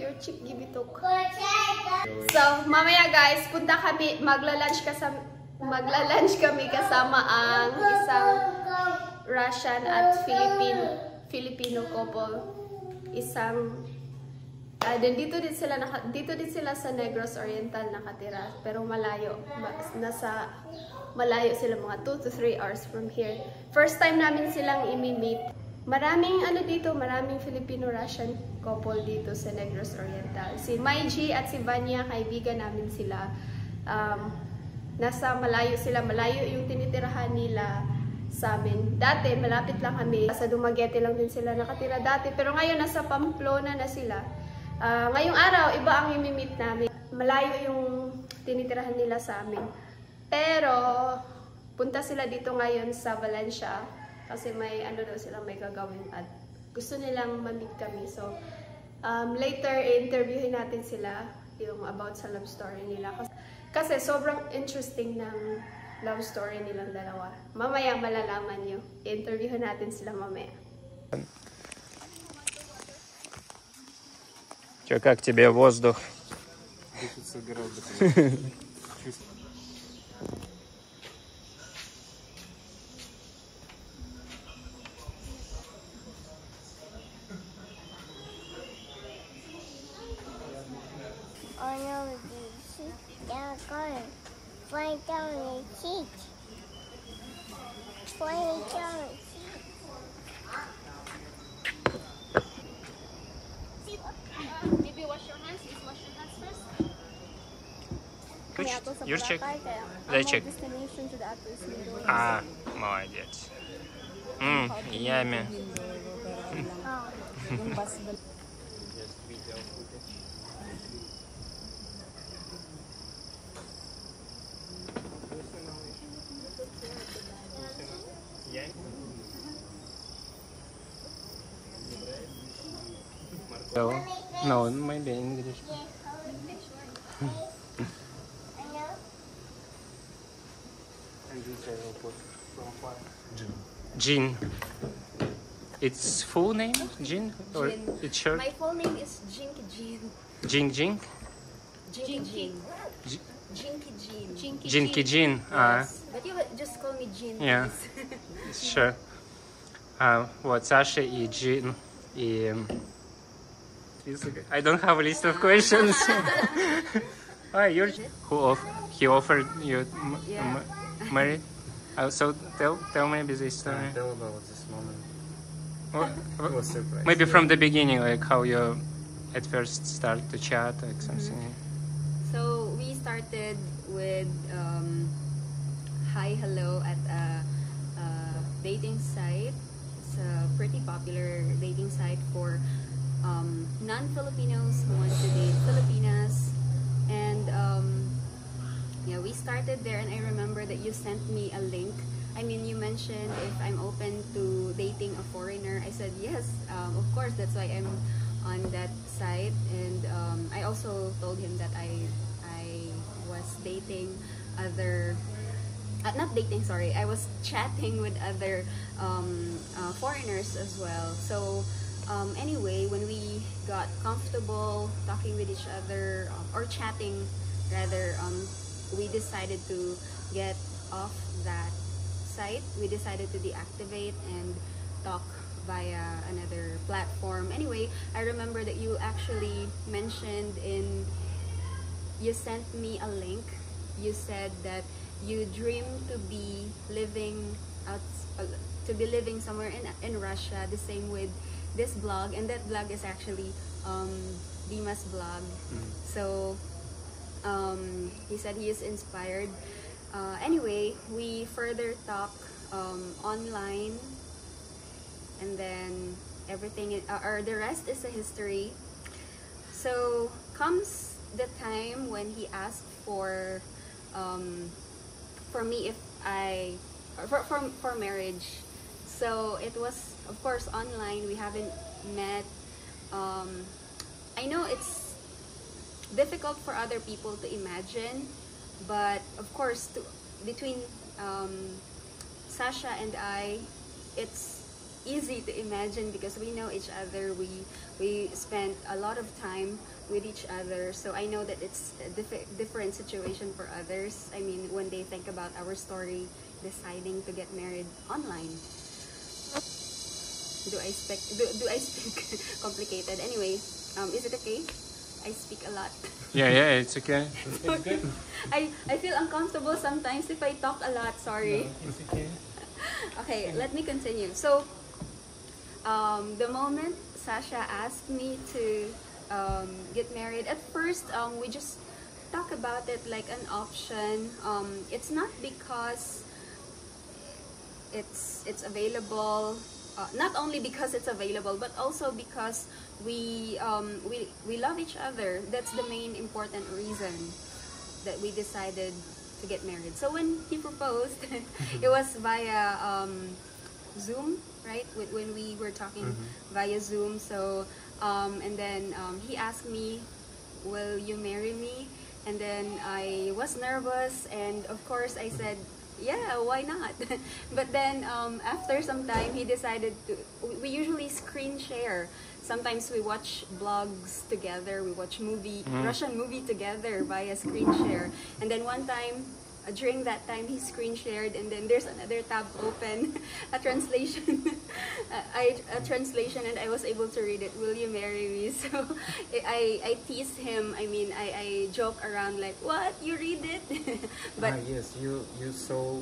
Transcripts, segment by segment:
your cheek gibitok. So, mamaya guys, punta kami, magla-lunch kami kasama ang isang Russian at Filipino couple. Dito din sila sa Negros Oriental nakatira, pero malayo. Malayo sila, mga 2 to 3 hours from here. First time namin silang imi-meet. Maraming maraming Filipino-Russian couple dito sa Negros Oriental. Si Maiji at si Vanya, kaibigan namin sila. Nasa malayo sila, malayo yung tinitirahan nila sa amin. Dati, malapit lang kami. Sa Dumaguete lang din sila nakatira dati. Pero ngayon, nasa Pamplona na sila. Ngayong araw, iba ang imi-meet namin. Malayo yung tinitirahan nila sa amin. Pero, punta sila dito ngayon sa Valencia. Kasi may may gagawin at gusto nilang ma-meet kami. So, later, interviewin natin sila yung about sa love story nila. Kasi sobrang interesting ng love story nilang dalawa. Mamaya malalaman nyo. Interviewin natin sila mamaya. Чё, как тебе воздух? Maybe wash your hands. Please wash your hands first. Юрчик, дай чек. Молодец. Ями. No, maybe English. Jean. Its full name? Jean? Or it's short? My full name is Jinky Jean. Jing Jing? Jinky Jean. Jinky Jean. Jinky Jean. Yes. But you just call me Jean. Yeah. Sure. Вот, Саша и Jean. I don't have a list of questions. He offered you marriage? So tell maybe the story. Tell about this moment. It was surprised. Maybe from the beginning, like how you at first start to chat, like something. So we started with hi, hello at a dating site. It's a pretty popular dating site for non-Filipinos who want to date Filipinas. And yeah, we started there, and I remember that you sent me a link. I mean, you mentioned if I'm open to dating a foreigner. I said yes, of course, that's why I'm on that site. And I also told him that I was dating other not dating, sorry, I was chatting with other foreigners as well. So anyway, when we got comfortable talking with each other, or chatting rather, we decided to get off that site. We decided to deactivate and talk via another platform. Anyway, I remember that you actually mentioned you sent me a link. You said that you dream to be living somewhere in Russia, the same with this blog, and that blog is actually Dima's blog. So he said he is inspired. Anyway, we further talk online, and then everything or the rest is a history. So comes the time when he asked for me if for marriage. So it was, of course, online. We haven't met. I know it's difficult for other people to imagine, but of course, between Sasha and I, it's easy to imagine because we know each other. We spent a lot of time with each other, so I know that it's a different situation for others. I mean, when they think about our story, deciding to get married online. Do I speak complicated? Anyway, is it okay? I speak a lot. Yeah, it's okay. It's good. I feel uncomfortable sometimes if I talk a lot. Sorry. No, it's okay. Okay, let me continue. So, the moment Sasha asked me to get married, at first we just talk about it like an option. It's not because it's available. Not only because it's available, but also because we love each other. That's the main important reason that we decided to get married. So when he proposed, it was via Zoom, right? When we were talking via Zoom. So and then he asked me, "Will you marry me?" And then I was nervous, and of course I said, yeah, why not? But then after some time, he decided to. We usually screen share. Sometimes we watch blogs together. We watch Russian movie together via screen share. And then one time, during that time, he screen shared, and then there's another tab open, a translation, a translation, and I was able to read it. Will you marry me? So I teased him. I mean, I joke around like, what? You read it? But yes, you saw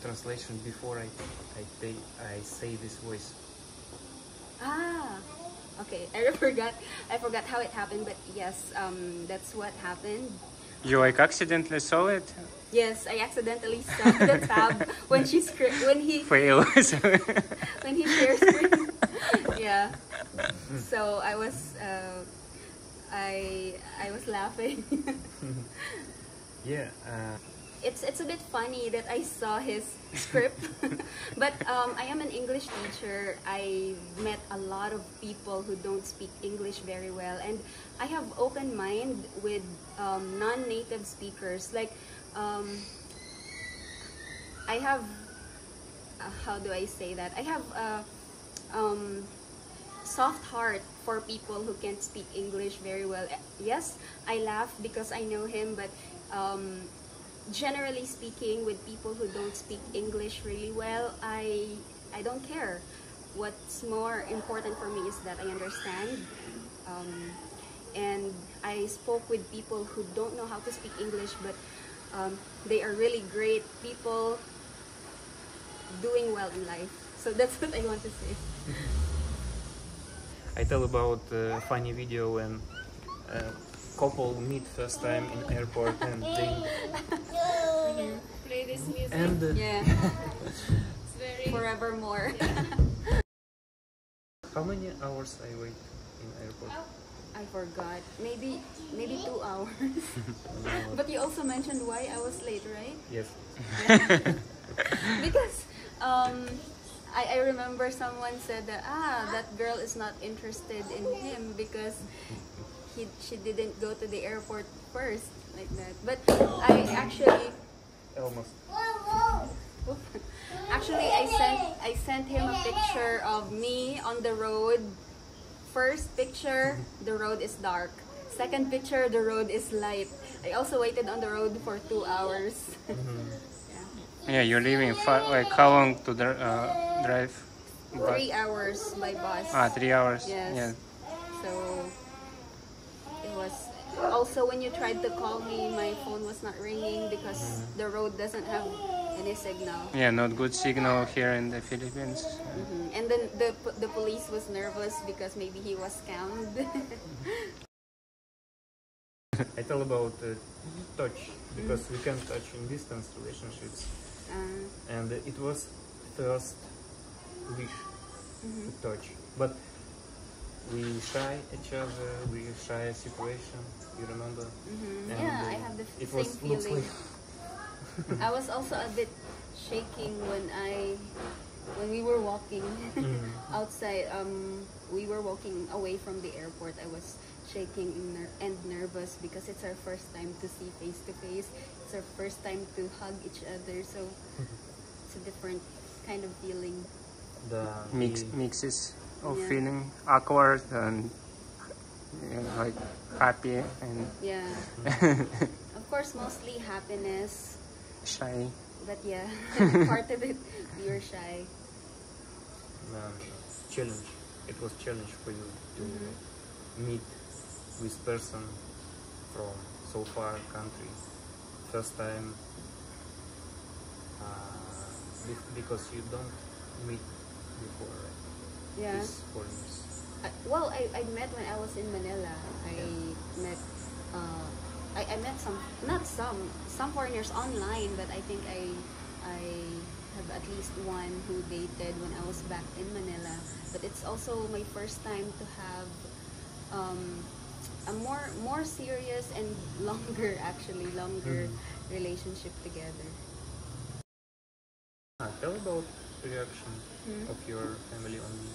translation before I say this voice. Okay. I forgot how it happened, but yes, that's what happened. You like accidentally saw it? Yes, I accidentally saw the tab when he Fail. when he shares screen. Yeah. So I was laughing. Yeah. It's a bit funny that I saw his script, but I am an English teacher. I met a lot of people who don't speak English very well, and I have open mind with non-native speakers. Like I have how do I say that? I have soft heart for people who can't speak English very well. Yes, I laugh because I know him, but generally speaking, with people who don't speak English really well, I don't care. What's more important for me is that I understand. And I spoke with people who don't know how to speak English, but they are really great people doing well in life. So that's what I want to say. I tell about a funny video when couple meet first time in airport and they Play this music. and Yeah, It's very forevermore. how many hours I wait in airport? I forgot. Maybe 2 hours. But you also mentioned why I was late, right? Yes. Because I remember someone said that that girl is not interested in him because she didn't go to the airport first, like that. But I actually Almost. I sent him a picture of me on the road. First picture, the road is dark. Second picture, the road is light. I also waited on the road for 2 hours. Yeah, you're leaving like how long to drive? 3 hours by bus. 3 hours. Yes. Yeah. So it was also when you tried to call me, my phone was not ringing because the road doesn't have any signal. Yeah, not good signal here in the Philippines. And then the police was nervous because maybe he was scammed. I tell about touch because we can touch in distance relationships, and it was first wish to touch, but we shy each other, we shy situation. You remember? And, Yeah, I have the it same was looks feeling. like I was also a bit shaking when we were walking outside. We were walking away from the airport. I was shaking and nervous because it's our first time to see face to face. It's our first time to hug each other. So it's a different kind of feeling. mixes of Yeah. feeling awkward and like happy and Yeah. Of course, mostly happiness, shy. but yeah, part of it, you're shy. Challenge. It was challenge for you to meet with person from so far country. First time, because you don't meet before, right? Yeah. These foreigners. Well, I met when I was in Manila. I met I met some foreigners online, but I think I have at least one who dated when I was back in Manila. But it's also my first time to have a more serious and longer relationship together. Tell about reaction of your family on me.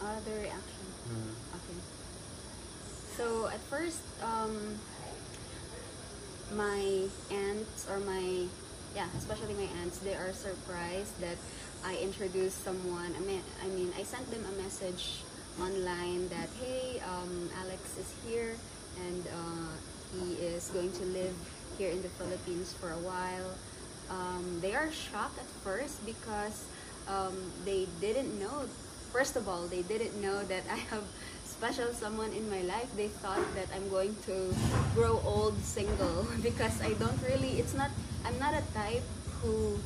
The reaction. Okay. So at first, my aunts or especially my aunts, they are surprised that I introduced someone. I mean, I sent them a message online that, hey, Alex is here and he is going to live here in the Philippines for a while. They are shocked at first because they didn't know. First of all, they didn't know that I have special someone in my life. They thought that I'm going to grow old single because I'm not a type who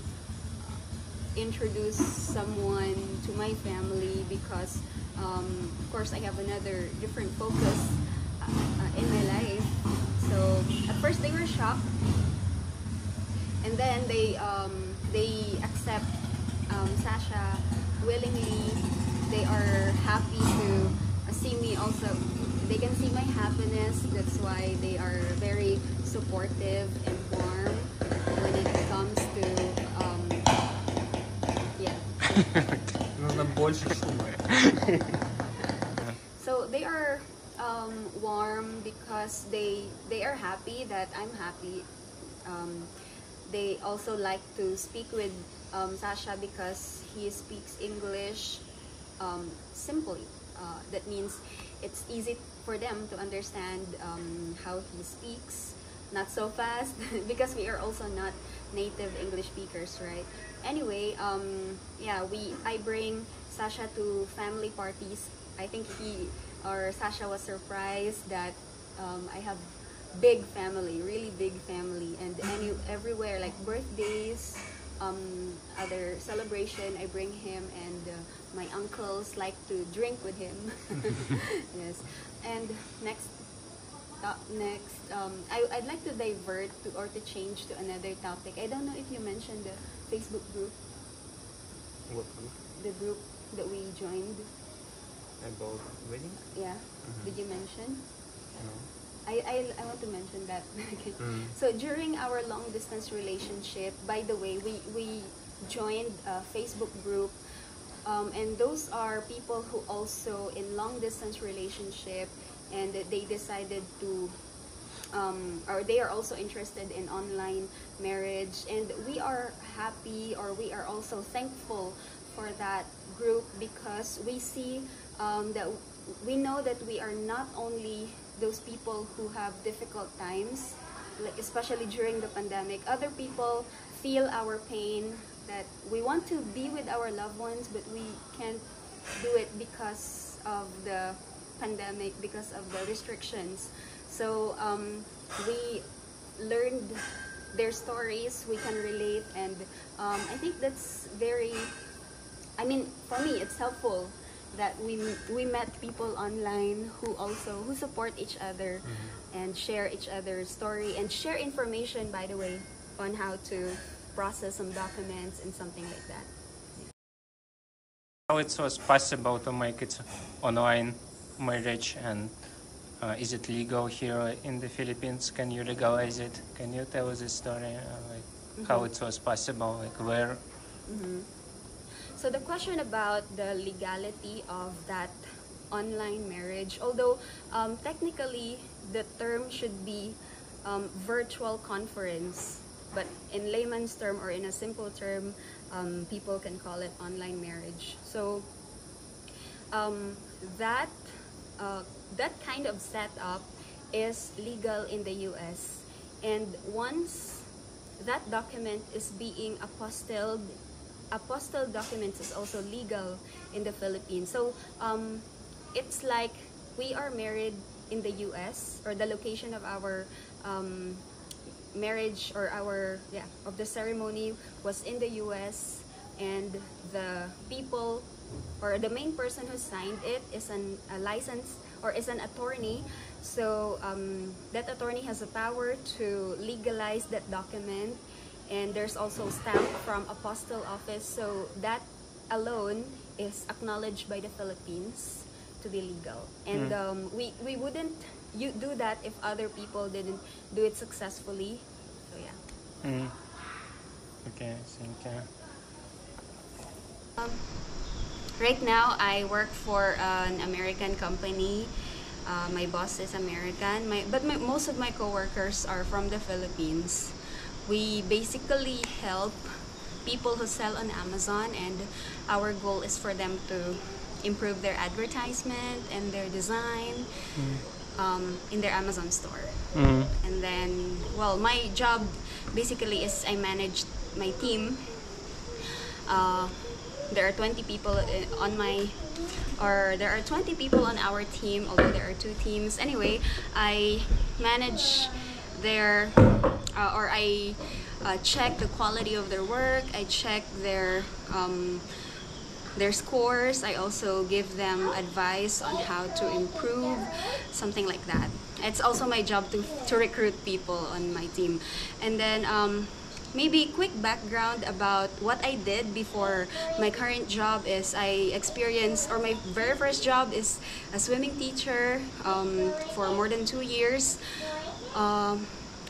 introduce someone to my family because of course I have another different focus in my life. So at first they were shocked, and then they accept Sasha willingly. They are happy to see me also. They can see my happiness. That's why they are very supportive and warm when it comes to Нужно больше шума. So they are warm because they are happy that I'm happy. They also like to speak with Sasha because he speaks English simply. That means it's easy for them to understand how he speaks, not so fast because we are also not native English speakers, right? Anyway, I bring Sasha to family parties. I think Sasha was surprised that I have big family, really big family, and everywhere like birthdays, other celebration, I bring him, and my uncles like to drink with him. Yes, and next, I'd like to divert or to change to another topic. I don't know if you mentioned the Facebook group. What group? The group that we joined. About wedding? Yeah. Did you mention? No. I want to mention that. Okay. So during our long distance relationship, by the way, we joined a Facebook group, and those are people who also in long distance relationship, and they decided to or they are also interested in online marriage, and we are happy, or we are also thankful for that group because we see that we know that we are not only those people who have difficult times, like especially during the pandemic. Other people feel our pain, that we want to be with our loved ones but we can't do it because of the pandemic, because of the restrictions. So we learned their stories, we can relate, and I think that's very, for me it's helpful that we met people online who support each other and share each other's story and share information, by the way, on how to process some documents and something like that. How it was possible to make it online marriage, and is it legal here in the Philippines? Can you legalize it? Can you tell us the story, how it was possible, like where? So the question about the legality of that online marriage, although technically the term should be virtual conference, but in layman's term or in a simple term, people can call it online marriage. So that kind of setup is legal in the US, and once that document is being apostilled documents is also legal in the Philippines. So it's like we are married in the US, or the location of our marriage, or of the ceremony was in the US, and the people, or the main person who signed it is a licensed, or is an attorney. So that attorney has the power to legalize that document, and there's also stamp from apostille office. So that alone is acknowledged by the Philippines to be legal. And we wouldn't do that if other people didn't do it successfully. So yeah. Okay, thank you. Right now, I work for an American company. My boss is American, but most of my coworkers are from the Philippines. We basically help people who sell on Amazon, and our goal is for them to improve their advertisement and their design in their Amazon store. And then, well, my job basically is I manage my team. There are 20 people there are 20 people on our team, although there are 2 teams. Anyway, I manage their, or I check the quality of their work. I check their scores. I also give them advice on how to improve, something like that. It's also my job to recruit people on my team. And then maybe quick background about what I did before my current job is I experienced, or my very first job is a swimming teacher for more than 2 years.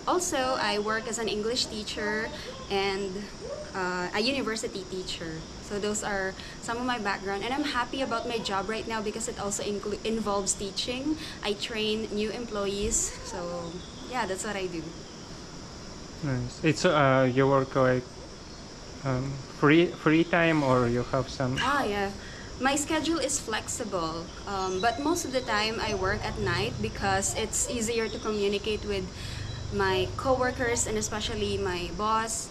Also, I work as an English teacher and a university teacher. So those are some of my background, and I'm happy about my job right now because it also involves teaching. I train new employees, so yeah, that's what I do. Nice. It's you work like free time, or you have some? Yeah. My schedule is flexible, but most of the time I work at night because it's easier to communicate with my coworkers and especially my boss.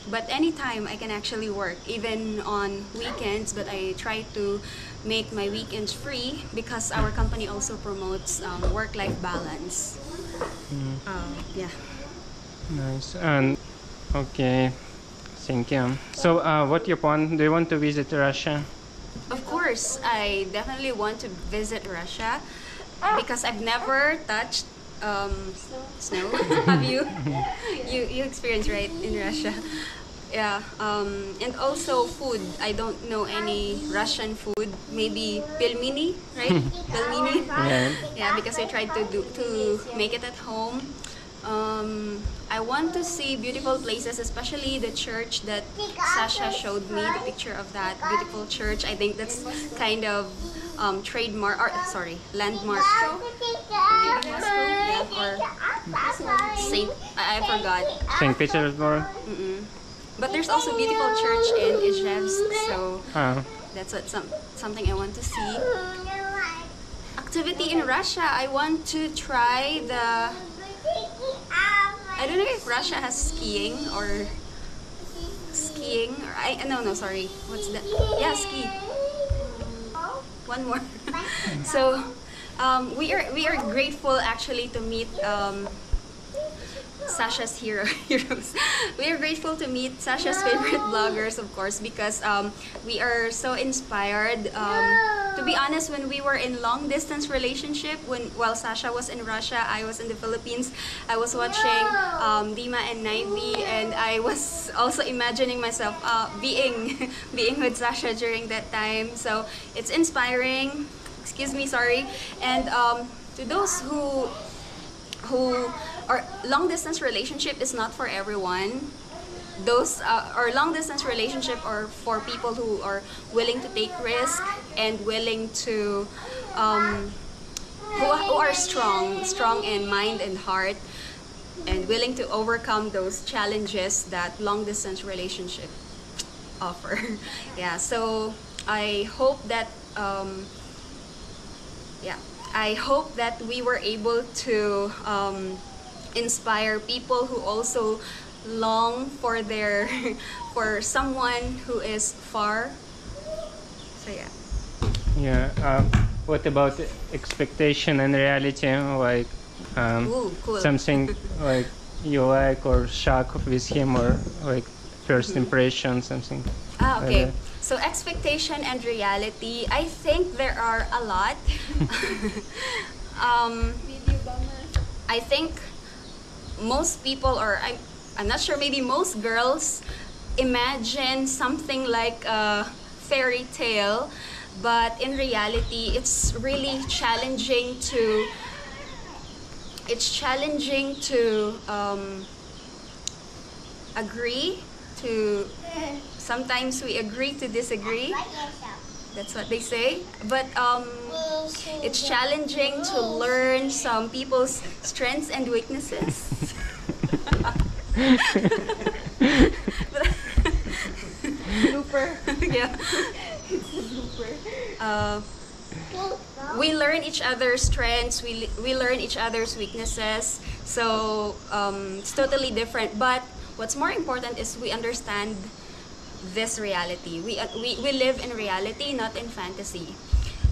But anytime I can actually work, even on weekends, but I try to make my weekends free because our company also promotes work-life balance. Yeah. Nice. And okay, thank you. So what you want? Do you want to visit Russia? Of course, I definitely want to visit Russia because I've never touched snow. Have you? You experienced, right, in Russia? Yeah. And also food. I don't know any Russian food. Maybe pelmeni, right? Pelmeni. Yeah. Yeah, because I tried to make it at home. I want to see beautiful places, especially the church that Sasha showed me, the picture of that beautiful church. I think that's kind of trademark, or sorry, landmark. Yeah, or Saint, I forgot. St. Petersburg. But there's also a beautiful church in Izhevsk, so that's what something I want to see. Activity in Russia, I want to try the, I don't know if Russia has skiing, or no, sorry, what's that? Yeah, ski. One more. So we are grateful actually to meet Sasha's heroes. We are grateful to meet Sasha's favorite bloggers, of course, because we are so inspired. To be honest, when we were in long distance relationship, while Sasha was in Russia, I was in the Philippines, I was watching Dmitrii and Nivy, and I was also imagining myself being with Sasha during that time. So it's inspiring. Excuse me, sorry. And to those who or long distance relationship is not for everyone. Those or long distance relationship are for people who are willing to take risk and willing to who are strong in mind and heart, and willing to overcome those challenges that long distance relationship offer. Yeah, so I hope that I hope that we were able to inspire people who also long for their for someone who is far. So yeah. Yeah. What about expectation and reality? Like Ooh, cool. something like you like or shock with him, or like first impression, something. Okay. So expectation and reality, I think there are a lot. I think most people, or I'm not sure, maybe most girls imagine something like a fairy tale, but in reality, it's really challenging to agree to. Sometimes we agree to disagree. That's what they say. But it's challenging to learn some people's strengths and weaknesses. Blooper. Yeah. It's a blooper. We learn each other's strengths. We learn each other's weaknesses. So it's totally different. But what's more important is we understand this reality. We live in reality, not in fantasy.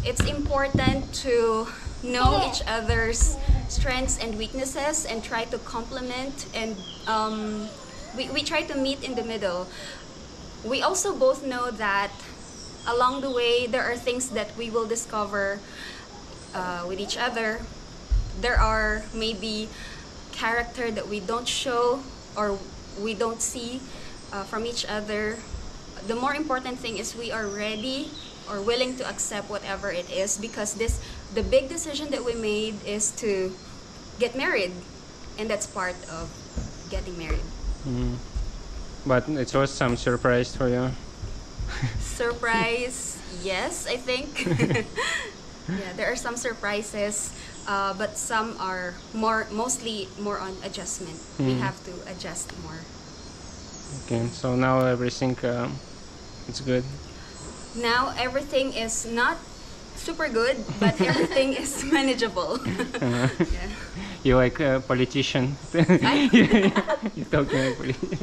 It's important to know each other's strengths and weaknesses and try to complement, and we try to meet in the middle. We also both know that along the way there are things that we will discover with each other. There are maybe character that we don't show or we don't see from each other. The more important thing is we are ready or willing to accept whatever it is, because the big decision that we made is to get married, and that's part of getting married. But it was some surprise for you. Surprise, yes, I think. Yeah, there are some surprises, but some are mostly more on adjustment. We have to adjust more. Okay, so now everything it's good. Now everything is not super good, but everything is manageable. Yeah. You like a politician? You're talking like politician.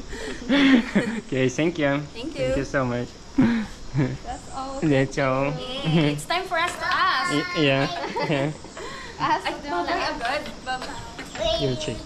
Okay, thank you. Thank you. Thank you so much. That's all. That's all. Yay, it's time for us to ask. Yeah. Yeah. Ask. Bye-bye. You check.